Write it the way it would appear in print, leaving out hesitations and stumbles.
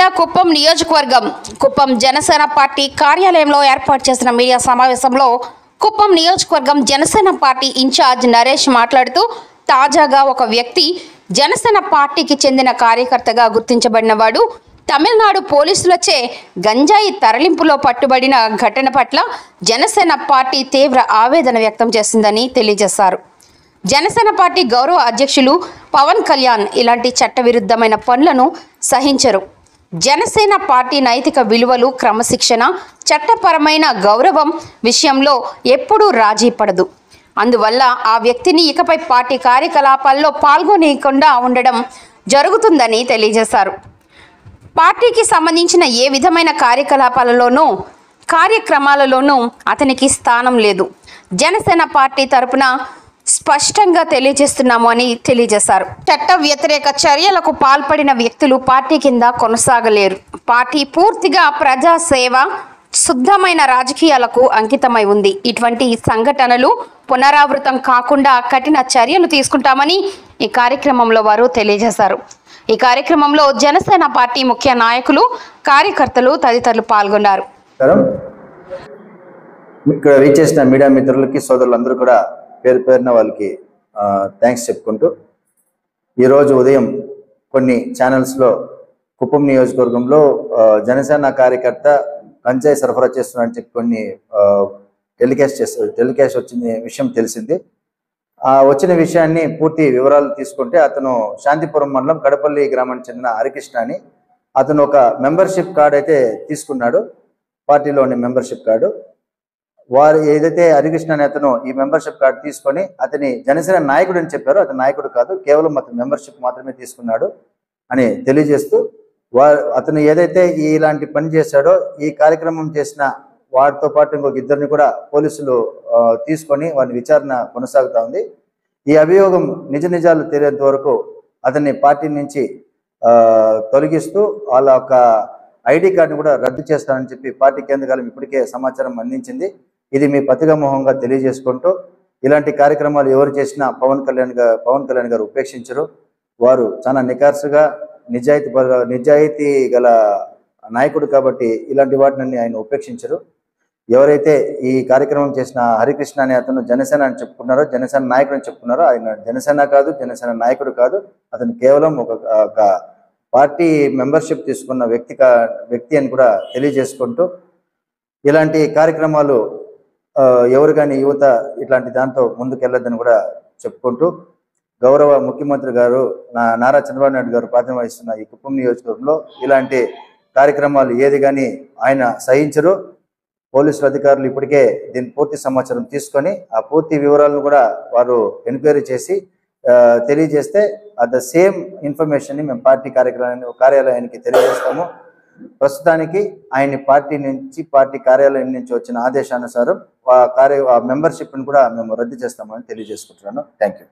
జిల్లా కుప్పం నియోజకవర్గం కుప్పం జనసేన పార్టీ కార్యాలయంలో ఏర్పాటు చేసిన మీడియా సమావేశంలో కుప్పం నియోజకవర్గం జనసేన పార్టీ ఇన్ఛార్జ్ నరేష్ మాట్లాడుతూ తాజాగా ఒక వ్యక్తి జనసేన పార్టీకి చెందిన కార్యకర్తగా గుర్తించబడినవాడు తమిళనాడు పోలీసులచే గంజాయి తరలింపులో పట్టుబడిన ఘటన పట్ల జనసేన పార్టీ తీవ్ర ఆవేదన వ్యక్తం చేసిందని తెలియజేశారు. జనసేన పార్టీ గౌరవ అధ్యక్షులు పవన్ కళ్యాణ్ ఇలాంటి చట్టవిరుద్ధమైన పనులను సహించరు. జనసేన పార్టీ నైతిక విలువలు, క్రమశిక్షణ, చట్టపరమైన గౌరవం విషయంలో ఎప్పుడూ రాజీ పడదు. అందువల్ల ఆ వ్యక్తిని ఇకపై పార్టీ కార్యకలాపాల్లో పాల్గొనకుండా ఉండడం జరుగుతుందని తెలియజేశారు. పార్టీకి సంబంధించిన ఏ విధమైన కార్యక్రమాలలోనూ అతనికి స్థానం లేదు. జనసేన పార్టీ తరపున స్పష్టంగా తెలియజేస్తున్నాము అని తెలియజేశారు. చట్ట వ్యతిరేక చర్యలకు పాల్పడిన వ్యక్తులు పార్టీ కింద కొనసాగలేరు. పార్టీ పూర్తిగా ప్రజాసేవ, శుద్ధమైన రాజకీయాలకు అంకితమై ఉంది. ఇటువంటి సంఘటనలు పునరావృతం కాకుండా కఠిన చర్యలు తీసుకుంటామని ఈ కార్యక్రమంలో వారు తెలియజేశారు. ఈ కార్యక్రమంలో జనసేన పార్టీ ముఖ్య నాయకులు, కార్యకర్తలు తదితరులు పాల్గొన్నారు. ఇక్కడ రీచేసిన మీడియా మిత్రులకి, సోదరులందరూ కూడా పేరు పేరున వాళ్ళకి థ్యాంక్స్ చెప్పుకుంటూ, ఈరోజు ఉదయం కొన్ని ఛానల్స్లో కుప్పం నియోజకవర్గంలో జనసేన కార్యకర్త గంజాయి సరఫరా చేస్తున్నారని చెప్పి కొన్ని టెలికాస్ట్ వచ్చిన విషయం తెలిసింది. వచ్చిన విషయాన్ని పూర్తి వివరాలు తీసుకుంటే, అతను శాంతిపురం మండలం కడపల్లి గ్రామానికి చెందిన హరికృష్ణ అని అతను ఒక మెంబర్షిప్ కార్డు అయితే తీసుకున్నాడు. పార్టీలోని మెంబర్షిప్ కార్డు. వారు ఏదైతే హరికృష్ణ అనే అతను ఈ మెంబర్షిప్ కార్డు తీసుకొని అతని జనసేన నాయకుడు అని చెప్పారు. అతను నాయకుడు కాదు, కేవలం అతను మెంబర్షిప్ మాత్రమే తీసుకున్నాడు అని తెలియజేస్తూ, అతను ఏదైతే ఇలాంటి పని చేశాడో ఈ కార్యక్రమం చేసిన వారితో పాటు ఇంకొక ఇద్దరిని కూడా పోలీసులు తీసుకొని వారి విచారణ కొనసాగుతూ ఉంది. ఈ అభియోగం నిజాలు తెలియేంత వరకు అతన్ని పార్టీ నుంచి తొలగిస్తూ వాళ్ళ ఒక ఐడి కార్డుని కూడా రద్దు చేస్తానని చెప్పి పార్టీ కేంద్రాలు ఇప్పటికే సమాచారం అందించింది. ఇది మీ పత్రికామోహంగా తెలియజేసుకుంటూ, ఇలాంటి కార్యక్రమాలు ఎవరు చేసినా పవన్ కళ్యాణ్ గారు ఉపేక్షించరు. వారు చాలా నిఖార్సుగా నిజాయితీ గల నాయకుడు కాబట్టి ఇలాంటి వాటిని ఆయన ఉపేక్షించరు. ఎవరైతే ఈ కార్యక్రమం చేసిన హరికృష్ణ అనే అతను జనసేన అని చెప్పుకున్నారో, జనసేన నాయకుడు అని చెప్పుకున్నారో, ఆయన జనసేన కాదు, జనసేన నాయకుడు కాదు. అతను కేవలం ఒక పార్టీ మెంబర్షిప్ తీసుకున్న వ్యక్తి అని కూడా తెలియజేసుకుంటూ, ఇలాంటి కార్యక్రమాలు ఎవరు కానీ యువత ఇట్లాంటి దాంతో ముందుకెళ్ళొద్దని కూడా చెప్పుకుంటూ, గౌరవ ముఖ్యమంత్రి గారు నారా చంద్రబాబు నాయుడు గారు ప్రాతినిధ్యం వహిస్తున్న ఈ కుప్పం నియోజకవర్గంలో ఇలాంటి కార్యక్రమాలు ఏది కానీ ఆయన సహించరు. పోలీసుల అధికారులు ఇప్పటికే దీని పూర్తి సమాచారం తీసుకొని ఆ పూర్తి వివరాలను కూడా వారు ఎంక్వైరీ చేసి తెలియజేస్తే ద సేమ్ ఇన్ఫర్మేషన్ ని మేము పార్టీ కార్యాలయానికి తెలియజేస్తాము. ప్రస్తుతానికి ఆయన పార్టీ కార్యాలయం నుంచి వచ్చిన ఆదేశానుసారం ఆ మెంబర్షిప్ ని కూడా మేము రద్దు చేస్తామని తెలియజేసుకుంటున్నాను. Thank you.